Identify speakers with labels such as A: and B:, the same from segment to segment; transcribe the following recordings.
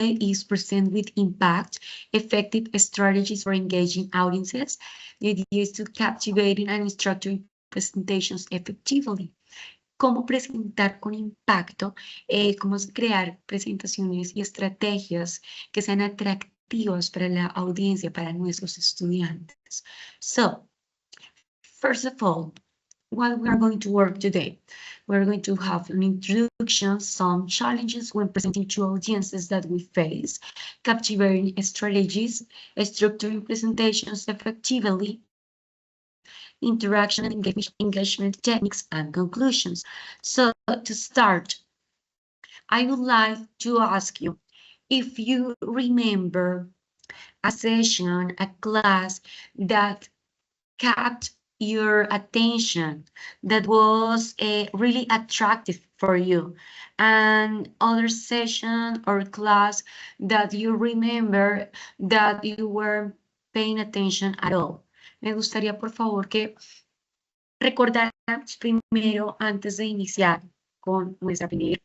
A: is present with impact, effective strategies for engaging audiences. The idea is to captivating and structuring presentations effectively. Cómo presentar con impacto, cómo crear presentaciones y estrategias que sean atractivas para la audiencia, para nuestros estudiantes. So, first of all, what we are going to work today. We're going to have an introduction, some challenges when presenting to audiences that we face, captivating strategies, structuring presentations effectively, interaction and engagement techniques, and conclusions. So to start, I would like to ask you if you remember a session, a class that kept your attention, that was really attractive for you, and other session or class that you remember that you were paying attention at all. Me gustaría, por favor, que recordáramos primero, antes de iniciar con nuestra primera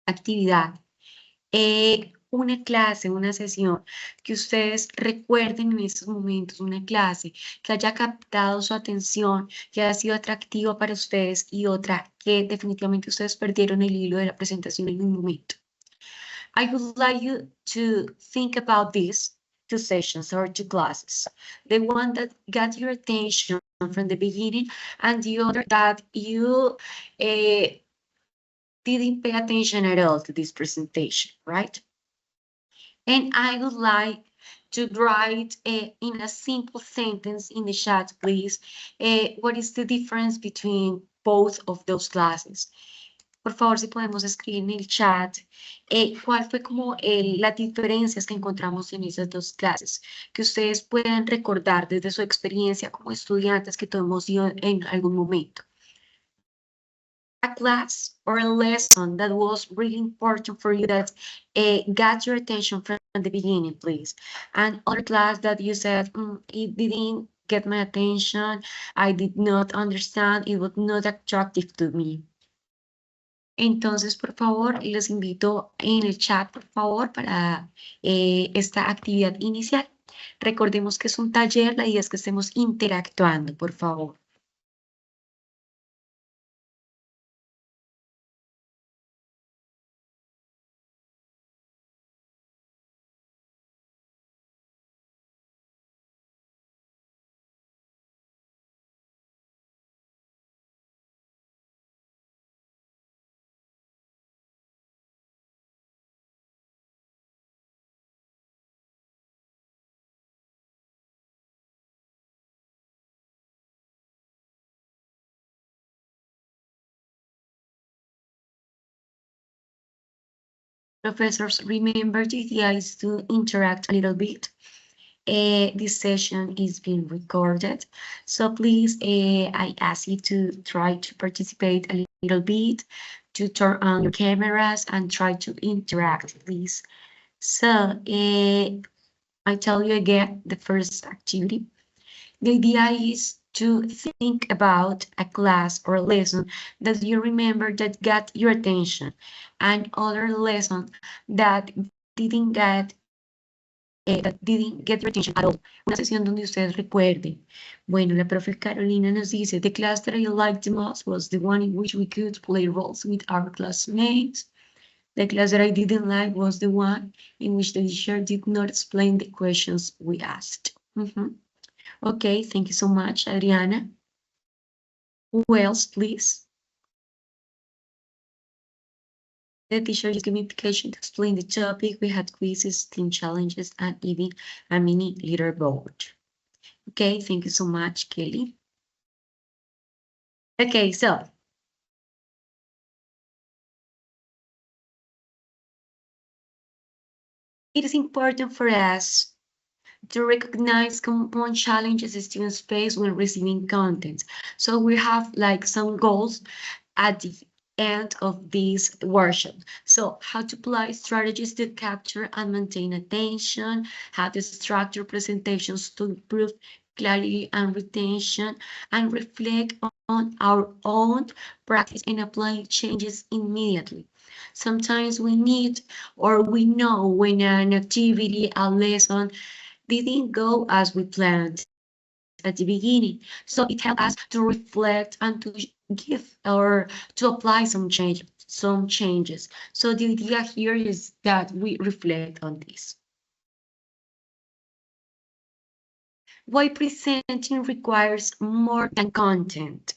A: actividad, una clase, una sesión que ustedes recuerden en estos momentos, una clase que haya captado su atención, que haya sido atractiva para ustedes, y otra que definitivamente ustedes perdieron el hilo de la presentación en un momento. I would like you to think about these two sessions or two classes. The one that got your attention from the beginning, and the other that you didn't pay attention at all to this presentation, right? And I would like to write in a simple sentence in the chat, please, what is the difference between both of those classes. Por favor, si podemos escribir en el chat cuál fue como las diferencias que encontramos en esas dos clases, que ustedes puedan recordar desde su experiencia como estudiantes que todos hemos ido en algún momento. A class or a lesson that was really important for you, that got your attention from the beginning, please. And other class that you said, it didn't get my attention, I did not understand, it was not attractive to me. Entonces, por favor, les invito en el chat, por favor, para esta actividad inicial. Recordemos que es un taller, la idea es que estemos interactuando, por favor. Professors, remember the idea is to interact a little bit. This session is being recorded, so please, I ask you to try to participate a little bit, to turn on your cameras and try to interact, please. So, I tell you again, the first activity. The idea is to think about a class or a lesson that you remember that got your attention, and other lesson that didn't get your attention at all. Una sesión donde ustedes recuerden. Bueno, la profe Carolina nos dice, the class that I liked the most was the one in which we could play roles with our classmates. The class that I didn't like was the one in which the teacher did not explain the questions we asked. Okay, thank you so much, Adriana. Who else, please? The teacher used gamification to explain the topic. We had quizzes, team challenges, and even a mini leaderboard. Okay, thank you so much, Kelly. Okay, so it is important for us to recognize common challenges students face when receiving content. So we have like some goals at the end of this workshop. So how to apply strategies to capture and maintain attention, how to structure presentations to improve clarity and retention, and reflect on our own practice and apply changes immediately. Sometimes we need or we know when an activity, a lesson didn't go as we planned at the beginning. So it helps us to reflect and to give or to apply some changes. So the idea here is that we reflect on this. Why presenting requires more than content?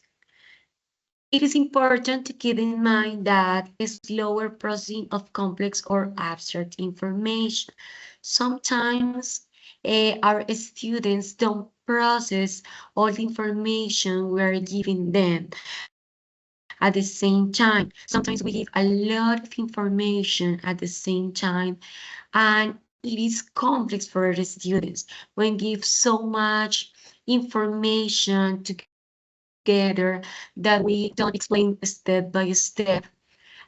A: It is important to keep in mind that a slower processing of complex or abstract information. Sometimes our students don't process all the information we are giving them at the same time. Sometimes we give a lot of information at the same time, and it is complex for our students when give so much information together that we don't explain step by step.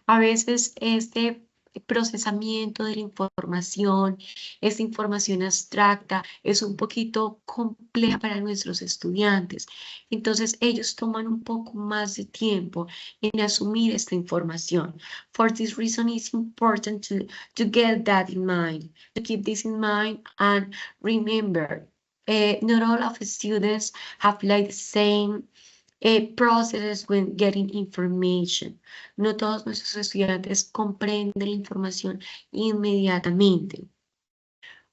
A: A veces este procesamiento de la información, esta información abstracta, es un poquito compleja para nuestros estudiantes. Entonces, ellos toman un poco más de tiempo en asumir esta información. For this reason, it's important to get that in mind, to keep this in mind and remember, not all of the students have like the same processes when getting information. No todos nuestros estudiantes comprenden la información inmediatamente.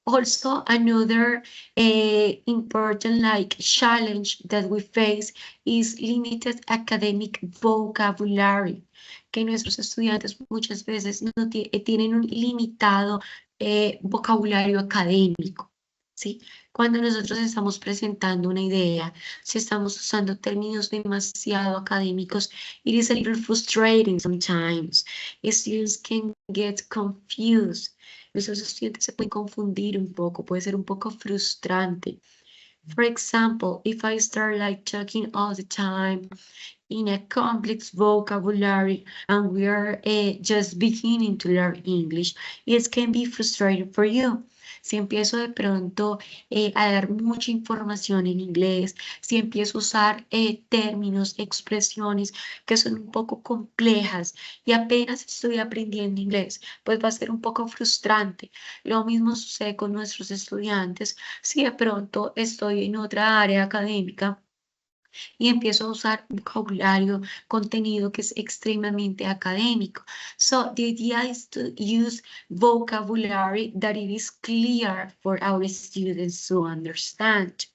A: Also, another important challenge that we face is limited academic vocabulary, que nuestros estudiantes muchas veces no tienen un limitado vocabulario académico. ¿Sí? Cuando nosotros estamos presentando una idea, si estamos usando términos demasiado académicos, it is a little frustrating sometimes. Students can get confused. Nuestros estudiantes se pueden confundir un poco, puede ser un poco frustrante. For example, if I start talking all the time in a complex vocabulary and we are just beginning to learn English, it can be frustrating for you. Si empiezo de pronto a dar mucha información en inglés, si empiezo a usar términos, expresiones que son un poco complejas y apenas estoy aprendiendo inglés, pues va a ser un poco frustrante. Lo mismo sucede con nuestros estudiantes. Si de pronto estoy en otra área académica y empiezo a usar vocabulario, contenido que es extremadamente académico. So the idea is to use vocabulary that it is clear for our students to understand.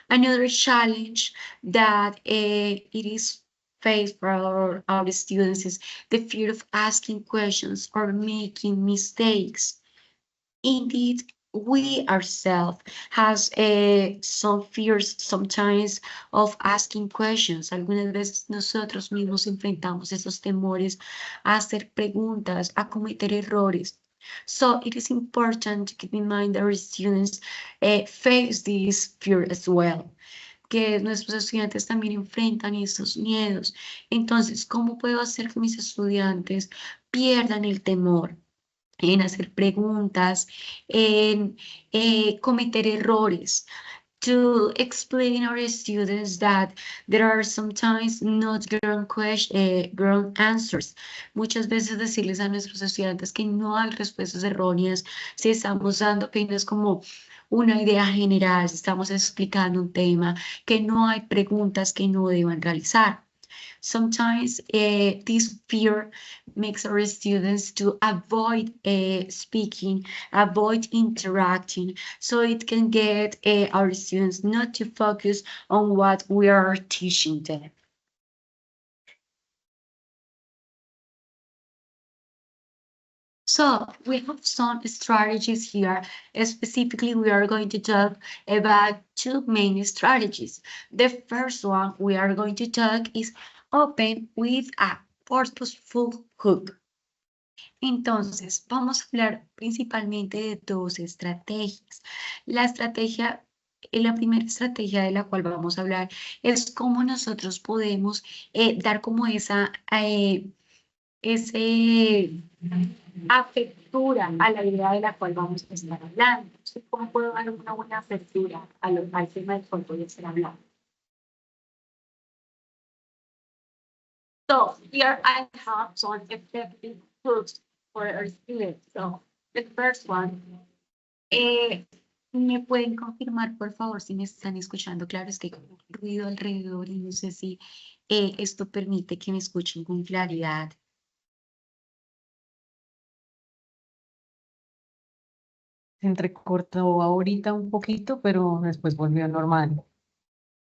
A: Another challenge that it is faced for our students is the fear of asking questions or making mistakes. Indeed, we ourselves has some fears sometimes of asking questions. Algunas veces nosotros mismos enfrentamos esos temores a hacer preguntas, a cometer errores. So it is important to keep in mind that our students face this fear as well, que nuestros estudiantes también enfrentan estos miedos. Entonces, ¿cómo puedo hacer que mis estudiantes pierdan el temor en hacer preguntas, en cometer errores? To explain our students that there are sometimes not wrong answers. Muchas veces decirles a nuestros estudiantes que no hay respuestas erróneas si estamos dando apenas como una idea general, si estamos explicando un tema, que no hay preguntas que no deban realizar. Sometimes this fear makes our students to avoid speaking, avoid interacting, so it can get our students not to focus on what we are teaching them. So we have some strategies here. Specifically, we are going to talk about two main strategies. The first one we are going to talk is open with a purposeful hook. Entonces, vamos a hablar principalmente de dos estrategias. La primera estrategia de la cual vamos a hablar es cómo nosotros podemos dar como ese apertura a la idea de la cual vamos a estar hablando. ¿Cómo puedo dar una buena apertura al tema del cual voy a estar hablando? So here I have some effective hooks for our students. So the first one, eh, ¿me pueden confirmar, por favor, si me están escuchando? Claro, es que hay como ruido alrededor y no sé si esto permite que me escuchen con claridad.
B: Se entrecortó ahorita un poquito, pero después volvió normal.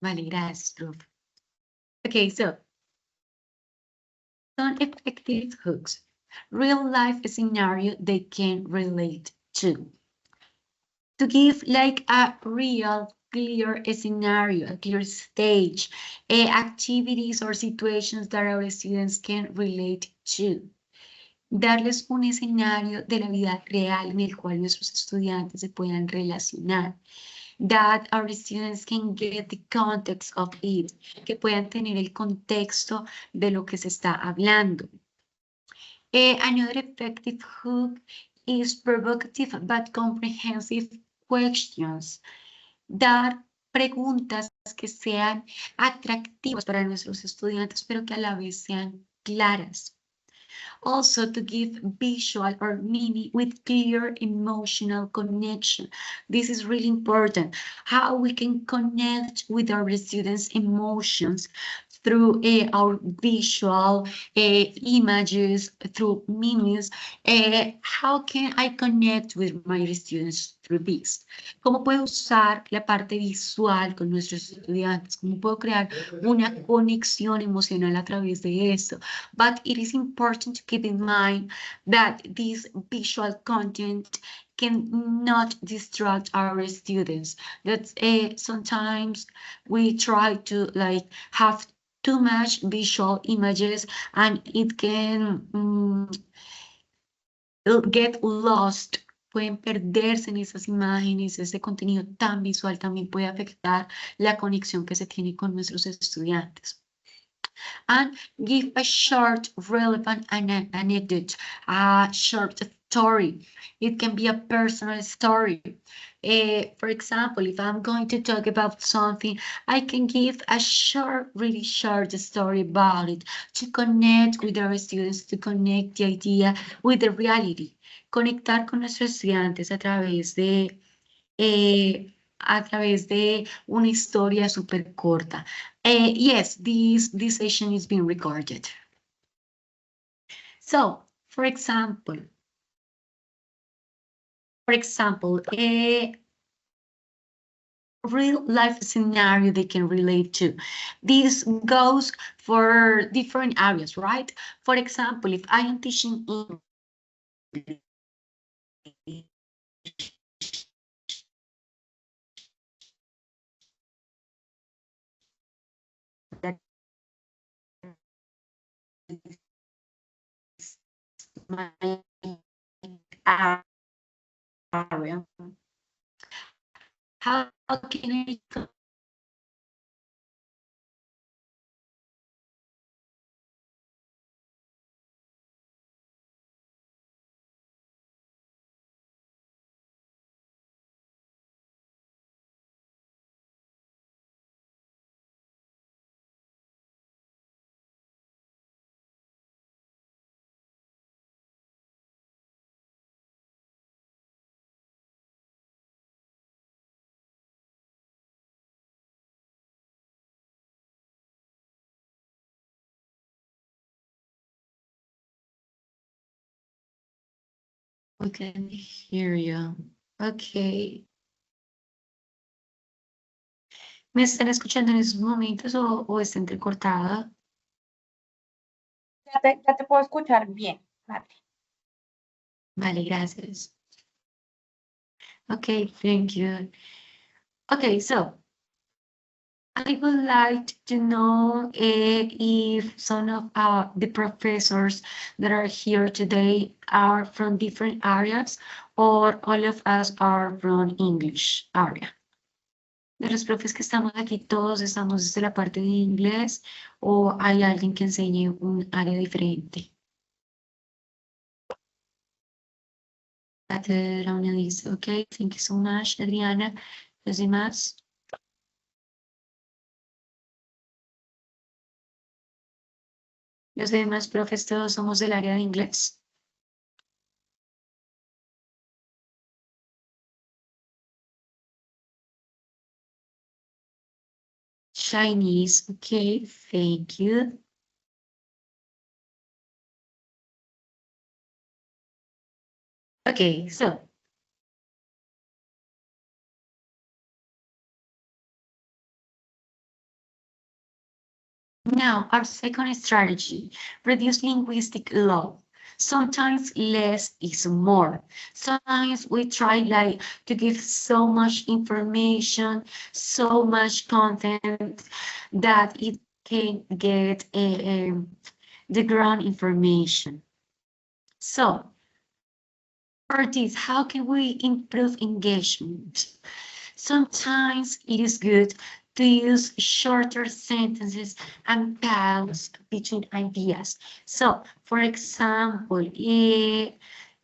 A: Vale, gracias, profe. Okay, so some effective hooks. Real life scenario they can relate to. To give like a real clear scenario, a clear stage, activities or situations that our students can relate to. Darles un escenario de la vida real en el cual nuestros estudiantes se puedan relacionar. That our students can get the context of it, que puedan tener el contexto de lo que se está hablando. Another effective hook is provocative but comprehensive questions. Dar preguntas que sean atractivas para nuestros estudiantes, pero que a la vez sean claras. Also, to give visual or mini with clear emotional connection. This is really important. How we can connect with our students' emotions through our visual images, through memes. How can I connect with my students through this? ¿Cómo puedo usar la parte visual con nuestros estudiantes? ¿Cómo puedo crear una conexión emocional a través de esto? But it is important to keep in mind that this visual content cannot distract our students. That sometimes we try to like have too much visual images and it can get lost. Pueden perderse en esas imágenes, ese contenido tan visual también puede afectar la conexión que se tiene con nuestros estudiantes. And give a short, relevant anecdote, a short story. It can be a personal story. For example, if I'm going to talk about something, I can give a short, really short story about it to connect with our students, to connect the idea with the reality. Conectar con nuestros estudiantes a través de una historia súper corta. Yes, this session is being recorded. So, for example, real life scenario they can relate to. This goes for different areas, right? For example, if I am teaching English, that is my area. How can I we can hear you? Okay. ¿Me están escuchando en esos momentos o está entrecortada?
C: Ya te puedo escuchar bien, Mate.
A: Vale, gracias. Okay, thank you. Okay, so I would like to know if some of the professors that are here today are from different areas or all of us are from English area. De los profes que estamos aquí, todos estamos desde la parte de inglés o hay alguien que enseñe un área diferente. Una dice, ok, thank you so much, Adriana. Los demás. Los demás profes todos somos del área de inglés. Chinese. Okay, thank you. Okay, so now our second strategy, reduce linguistic load. Sometimes less is more. Sometimes we try like to give so much information, so much content that it can get the ground information. So for this, how can we improve engagement? Sometimes it is good to use shorter sentences and pause between ideas. So, for example, it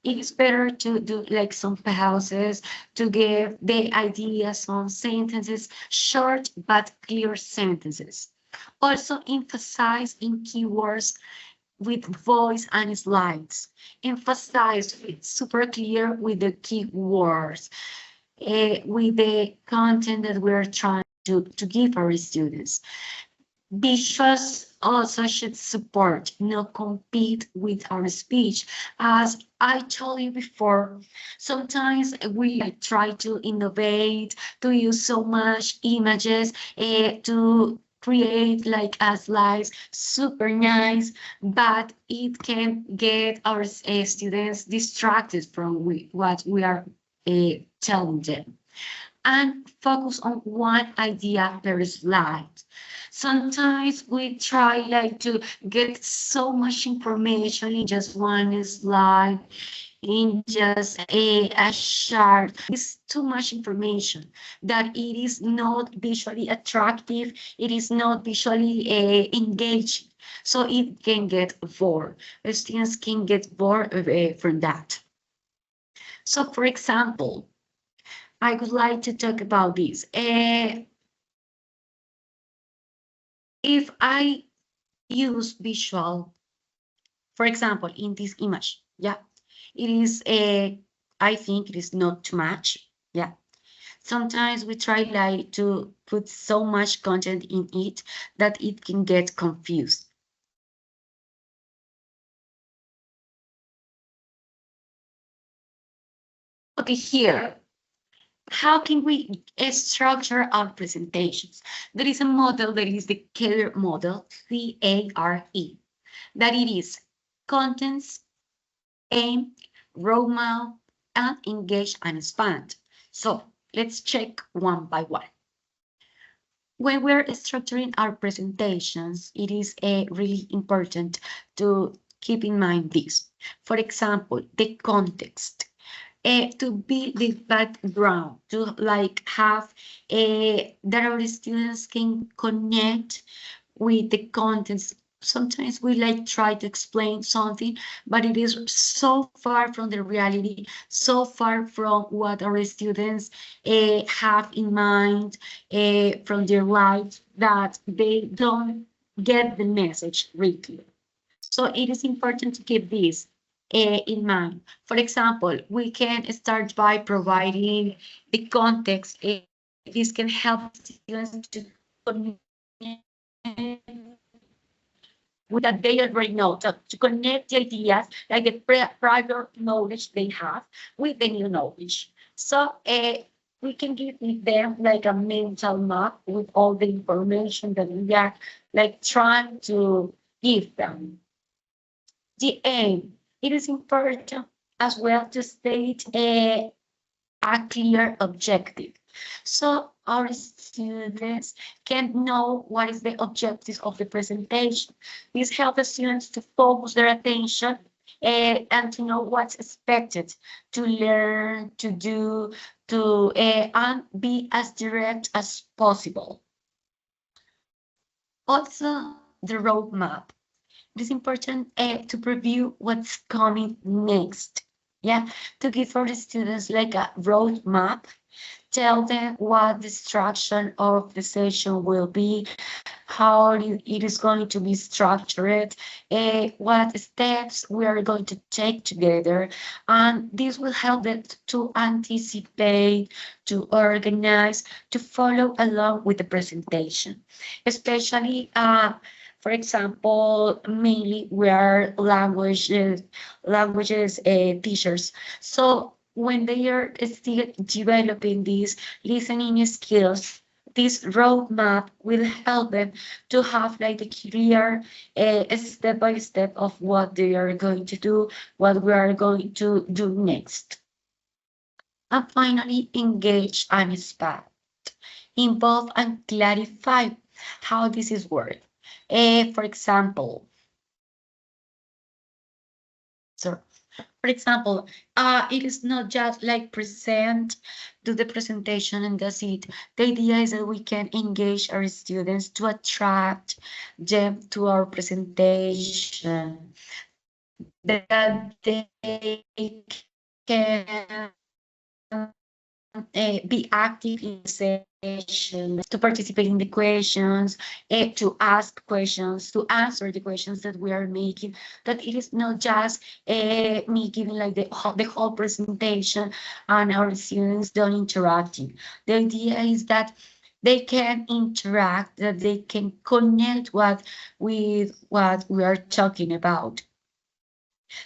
A: is better to do like some pauses to give the ideas on sentences, short but clear sentences. Also, emphasize in keywords with voice and slides. Emphasize it super clear with the keywords, with the content that we're trying to give our students. Visuals also should support, not compete with our speech. As I told you before, sometimes we try to innovate, to use so much images, to create like a slides super nice, but it can get our students distracted from what we are telling them, and focus on one idea per slide. Sometimes we try like to get so much information in just one slide, in just a chart. It's too much information that it is not visually attractive. It is not visually engaging. So it can get bored. Students can get bored from that. So for example, I would like to talk about this. If I use visual, for example, in this image, yeah, it is I think it is not too much, yeah. Sometimes we try like to put so much content in it that it can get confused. Okay, here, how can we structure our presentations? There is a model that is the CARE model, CARE, that it is contents, aim, roadmap, and engage and expand. So let's check one by one. When we're structuring our presentations, it is really important to keep in mind this. For example, the context. To build the background, to like have that our students can connect with the contents. Sometimes we like try to explain something, but it is so far from the reality, so far from what our students have in mind from their life, that they don't get the message really. So it is important to keep this in mind. For example, we can start by providing the context. This can help students to connect with that they already know, to connect the ideas, like the prior knowledge they have with the new knowledge. So we can give them like a mental map with all the information that we are like trying to give them. The aim, it is important as well to state a clear objective. So our students can know what is the objective of the presentation. This helps the students to focus their attention and to know what's expected, to learn, to do, to and be as direct as possible. Also, the roadmap. It is important to preview what's coming next. Yeah, to give for the students like a roadmap tell them what the structure of the session will be, how it is going to be structured, what steps we are going to take together. And this will help them to anticipate, to organize, to follow along with the presentation. Especially, for example, mainly we are languages teachers. So when they are still developing these listening skills, this roadmap will help them to have like the clear step by step of what they are going to do, what we are going to do next. And finally, engage and expand. Involve and clarify how this is worked. For example, so for example, it is not just like do the presentation and that's it. The idea is that we can engage our students to attract them to our presentation, that they can be active in the session, to participate in the questions, to ask questions, to answer the questions that we are making, that it is not just me giving like the whole presentation and our students don't interacting. The idea is that they can interact, that they can connect with what we are talking about.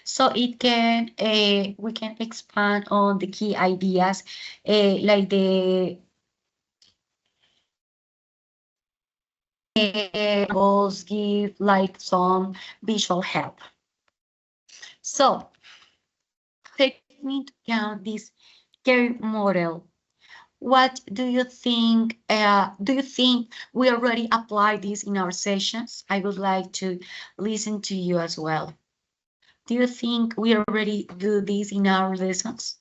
A: So it can we can expand on the key ideas like the goals give like some visual help. So taking into account this care model, what do you think? Do you think we already apply this in our sessions? I would like to listen to you as well. Do you think we already do this in our lessons?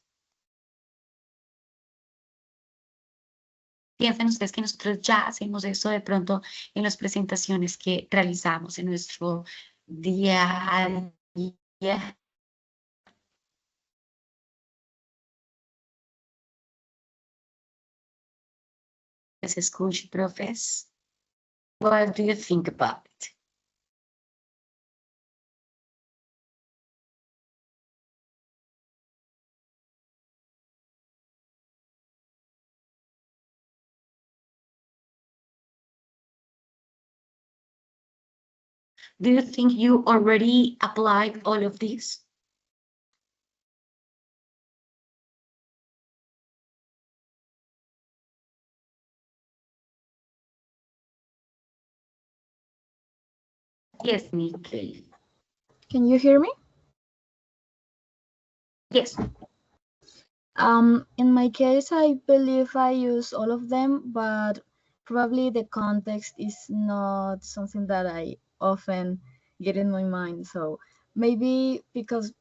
A: Piensen ustedes que nosotros ya hacemos eso de pronto en las presentaciones que realizamos en nuestro día a día. Les escucho, profes. What do you think about it? Do you think you already applied all of this? Yes, Nicole.
D: Can you hear me?
A: Yes.
D: In my case, I believe I use all of them, but probably the context is not something that I often get in my mind. So maybe because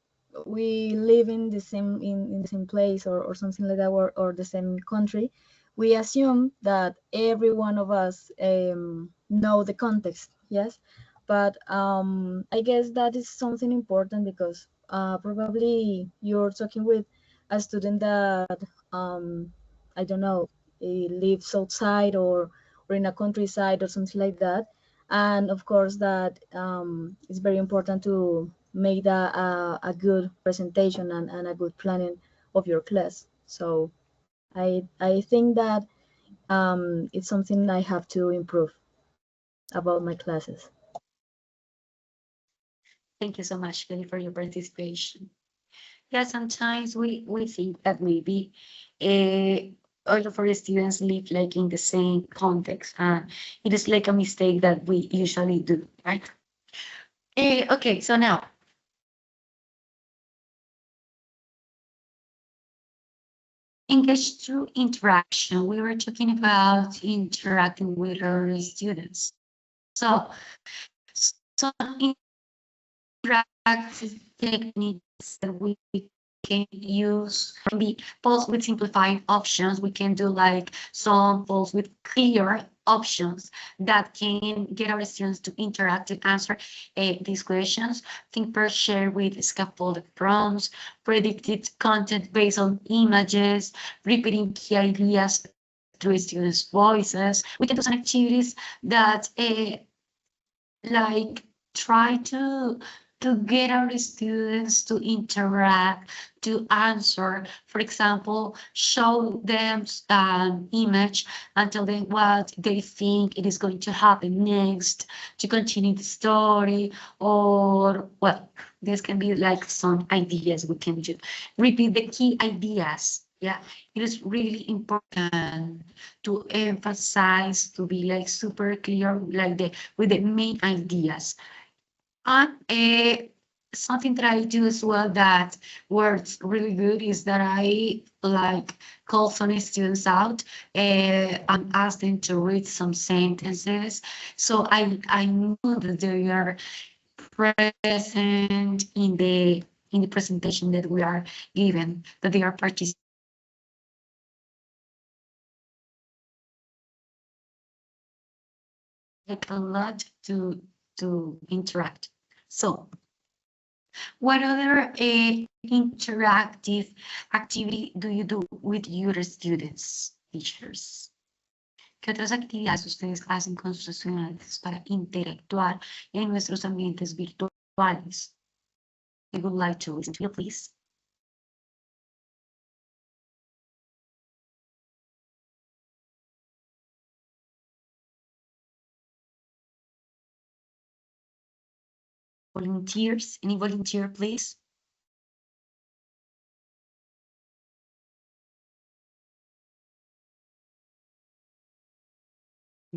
D: we live in the same in the same place or something like that, or the same country, we assume that every one of us know the context. Yes, but I guess that is something important because probably you're talking with a student that I don't know lives outside or in a countryside or something like that, and of course that it's very important to make a good presentation and a good planning of your class. So I think that it's something I have to improve about my classes.
A: Thank you so much, Kelly, for your participation. Yeah, sometimes we think that maybe all of our students live like in the same context, and it is like a mistake that we usually do, right? Okay, so now engage through interaction. We were talking about interacting with our students. So, some interactive techniques that we can use can be polls with simplified options. We can do like some polls with clear options that can get our students to interact and answer these questions. Think per share with scaffolded prompts, predicted content based on images, repeating key ideas through students' voices. We can do some activities that like try to get our students to interact, to answer. For example, show them an image and tell them what they think it is going to happen next to continue the story, or well, this can be like some ideas we can do. Repeat the key ideas. Yeah, it is really important to emphasize, to be like super clear, like with the main ideas. And something that I do as well that works really good is that I like call some students out and ask them to read some sentences. So I know that they are present in the presentation that we are given, that they are participating like a lot to interact. So what other interactive activity do you do with your students, teachers? ¿Qué otras actividades ustedes hacen con sus estudiantes para interactuar en nuestros ambientes virtuales? We would like to listen to you, please. Volunteers, any volunteer, please?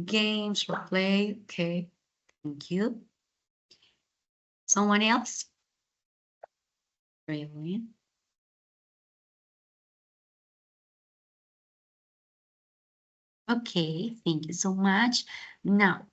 A: Games or play, okay, thank you. Someone else? Brilliant. Okay, thank you so much. Now,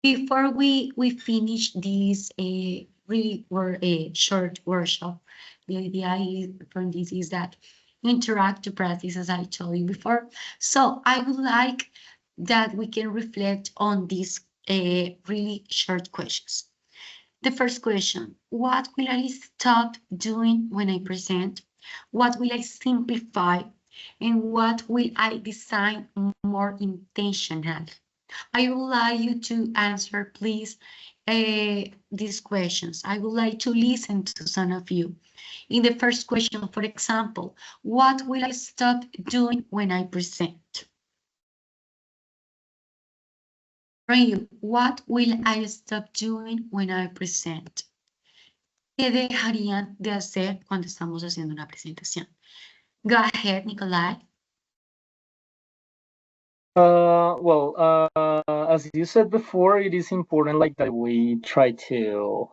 A: before we finish this really short workshop, the idea from this is that you interact to practice, as I told you before. So I would like that we can reflect on these really short questions. The first question, what will I stop doing when I present? What will I simplify? And what will I design more intentional? I would like you to answer, please, these questions. I would like to listen to some of you. In the first question, for example, what will I stop doing when I present? For you, what will I stop doing when I present? ¿Qué dejarían de hacer cuando estamos haciendo una presentación? Go ahead, Nikolai.
E: As you said before, it is important like that we try to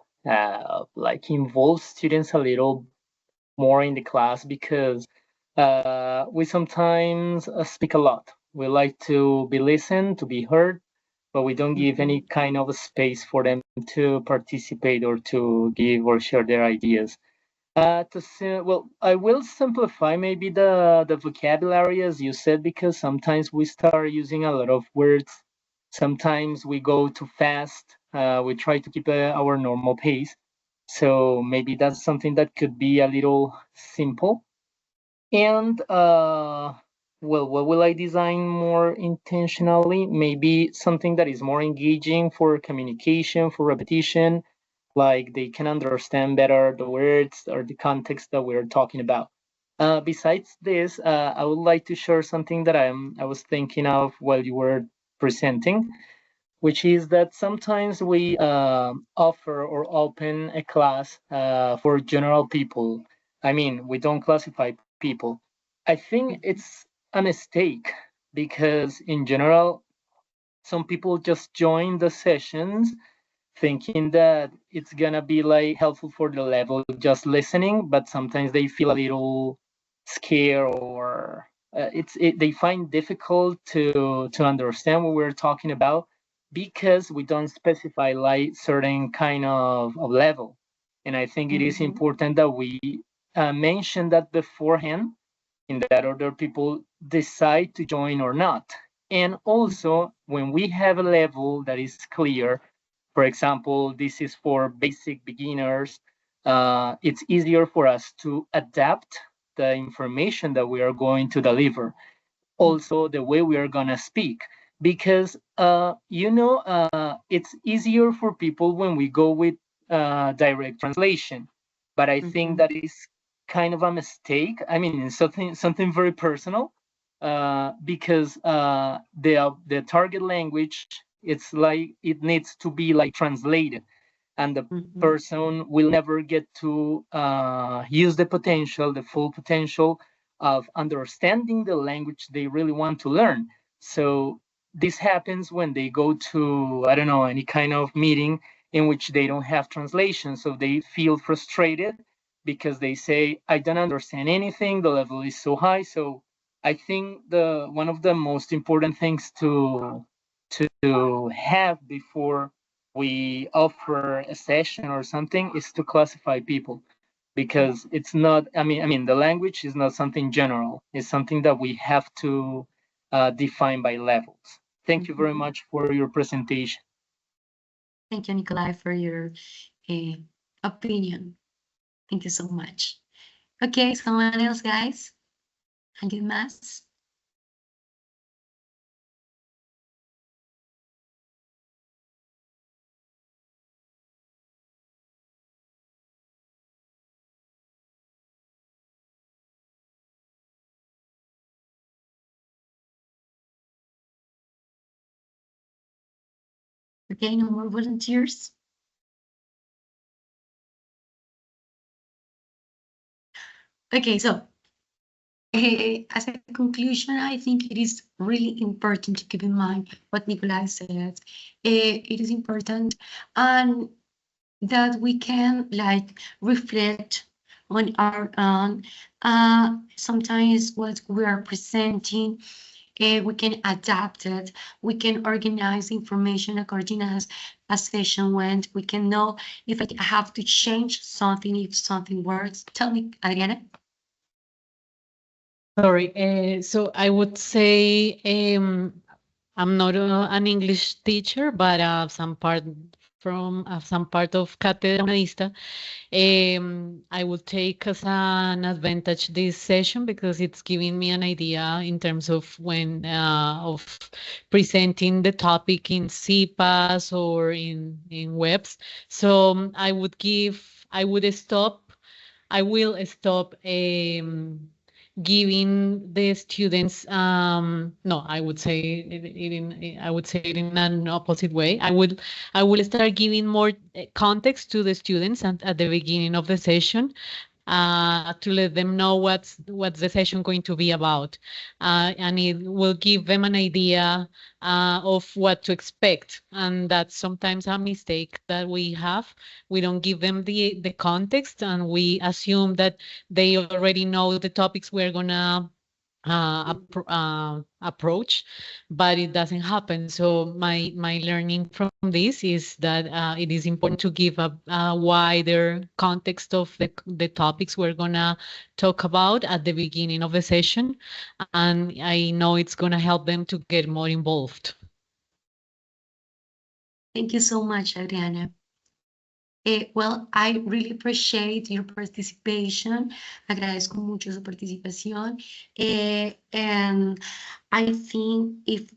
E: like involve students a little more in the class because we sometimes speak a lot. We like to be listened, to be heard, but we don't give any kind of space for them to participate or to give or share their ideas. I will simplify maybe the vocabulary as you said because sometimes we start using a lot of words. Sometimes we go too fast. We try to keep our normal pace. So maybe that's something that could be a little simple. And what will I design more intentionally? Maybe something that is more engaging for communication, for repetition, like they can understand better the words or the context that we're talking about. Besides this, I would like to share something that I was thinking of while you were presenting, which is that sometimes we offer or open a class for general people. I mean, we don't classify people. I think it's a mistake because in general, some people just join the sessions thinking that it's gonna be like helpful for the level just listening, but sometimes they feel a little scared or they find difficult to understand what we're talking about because we don't specify like certain kind of level. And I think it is important that we mention that beforehand in that other people decide to join or not. And also, when we have a level that is clear, for example, this is for basic beginners, it's easier for us to adapt the information that we are going to deliver, also the way we are gonna speak, because it's easier for people when we go with direct translation, but I think that is kind of a mistake. I mean, it's something very personal, because the target language, it's like it needs to be like translated, and the person will never get to use the full potential of understanding the language they really want to learn. So this happens when they go to, I don't know, any kind of meeting in which they don't have translation. So they feel frustrated because they say, I don't understand anything, the level is so high. So I think the one of the most important things to have before we offer a session or something is to classify people, because it's not, I mean the language is not something general, it's something that we have to define by levels. Thank you very much for your presentation.
A: Thank you, Nikolai, for your uh, opinion. Thank you so much. Okay, someone else, guys? ¿Alguien más? Okay, no more volunteers. Okay, so as a conclusion, I think it is really important to keep in mind what Nikolai said. It is important, and that we can like reflect on our own. Sometimes what we are presenting, we can adapt it. We can organize information according as a session went. We can know if I have to change something, if something works. Tell me, Adriana.
B: Sorry, so I would say I'm not an English teacher, but some part of Cátedra Humanista, I will take as an advantage this session because it's giving me an idea in terms of when of presenting the topic in CPAS or in webs. So I will stop giving the students no, I would say it in an opposite way. I will start giving more context to the students at the beginning of the session, to let them know what's the session going to be about, and it will give them an idea of what to expect. And that's sometimes a mistake that we have. We don't give them the context, and we assume that they already know the topics we're gonna approach, but it doesn't happen. So my learning from this is that it is important to give a wider context of the topics we're gonna talk about at the beginning of the session, and I know it's gonna help them to get more involved.
A: Thank you so much, Adriana. Well, I really appreciate your participation. Agradezco mucho su participación. And I think if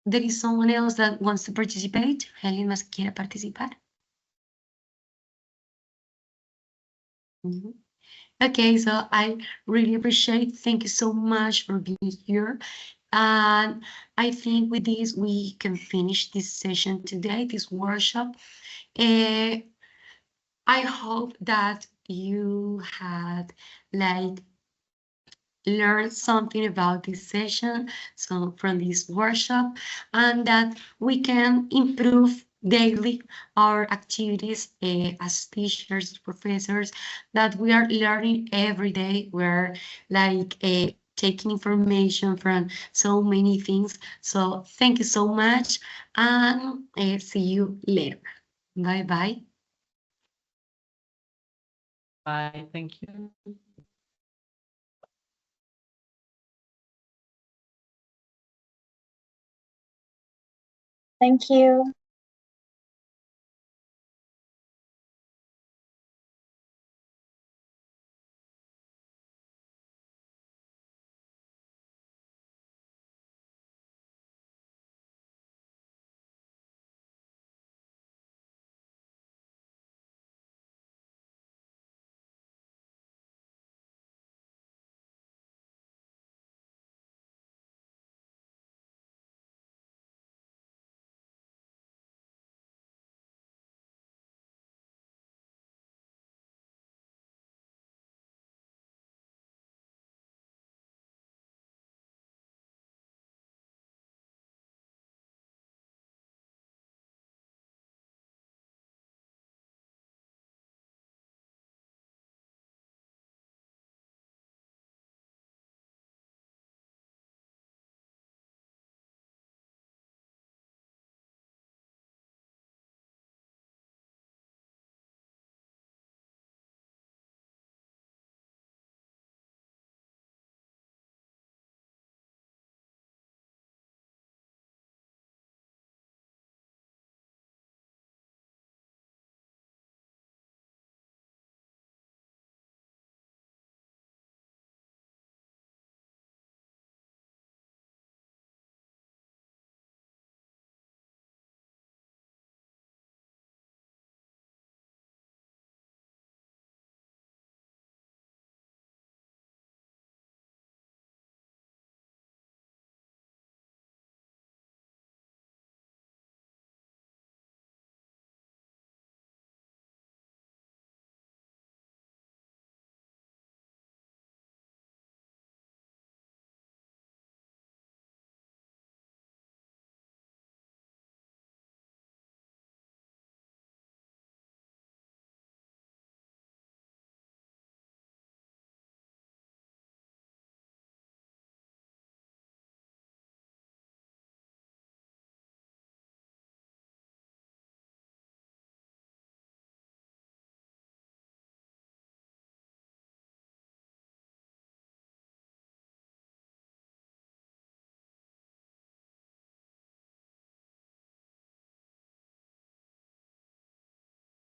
A: there is someone else that wants to participate, ¿alguien más quiere participar? Okay, so I really appreciate. Thank you so much for being here. And I think with this, we can finish this session today, this workshop. I hope that you had like learned something about this session, so from this workshop, and that we can improve daily our activities as teachers, professors, that we are learning every day. We're like taking information from so many things. So thank you so much, and see you later. Bye bye.
B: Bye, thank you.
C: Thank you.